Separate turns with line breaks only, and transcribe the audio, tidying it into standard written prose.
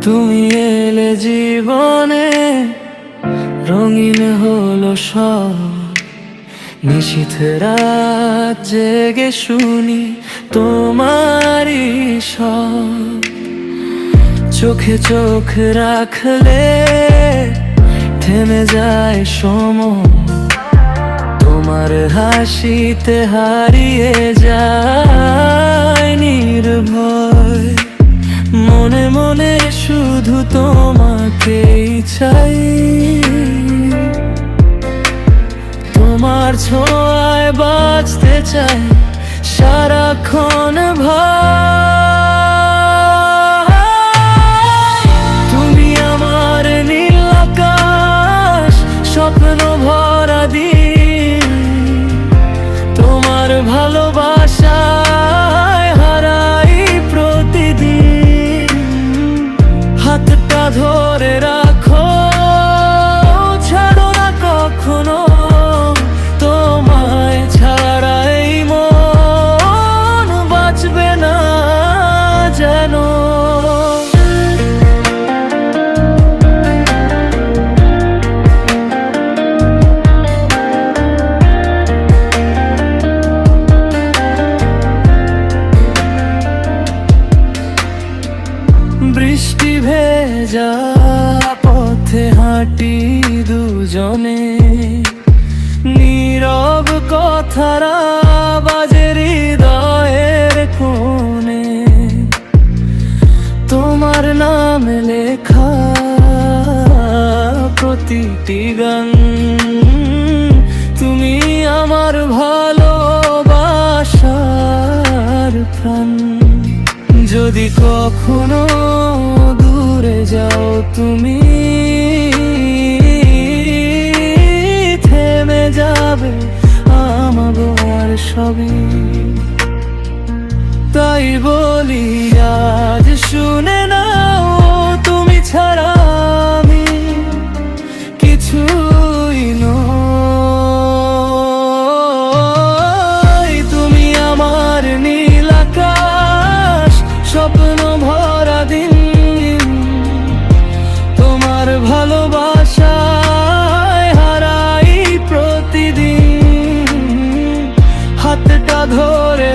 তুমি এলে জীবনে, রঙিন হলো সব। নিশীথ রাত জেগে শুনি তোমারই সব। চোখে চোখ রাখলে থেমে যায় সময়, তোমার হাসিতে হারিয়ে যায় নির্ভয়। মনে মনে শুধু তোমাকেই চাই, তোমার ছোঁয়ায় বাঁচতে চাই সারাক্ষণ ভাই। তুমি আমার নীল আকাশ, স্বপ্ন ভরা দিন। তোমার ভালোবাসায় হারাই প্রতিদিন। হাতটা ধরে রাখো, ছাড়ো না কখনো। তোমায় ছাড়া এই মন বাঁচবে না যেন। বৃষ্টি ভেজা পথে হাঁটি দুজনে, নীরব কথার আওয়াজে হৃদয়ের কোণে। তোমার নাম লেখা প্রতিটি গান, তুমি আমার ভালোবাসার প্রাণ। যদি কখনো দূরে যাও তুমি, থেমে যাবে আমার সবই। তাই বলি আজ শুনে নাও, তুমি ছাড়া আমি কিছুই নই। তুমি আমার নীল আকাশ, স্বপ্ন ভরা দিন। তোমার ভালোবাসায় হারাই প্রতিদিন। হাতটা ধরে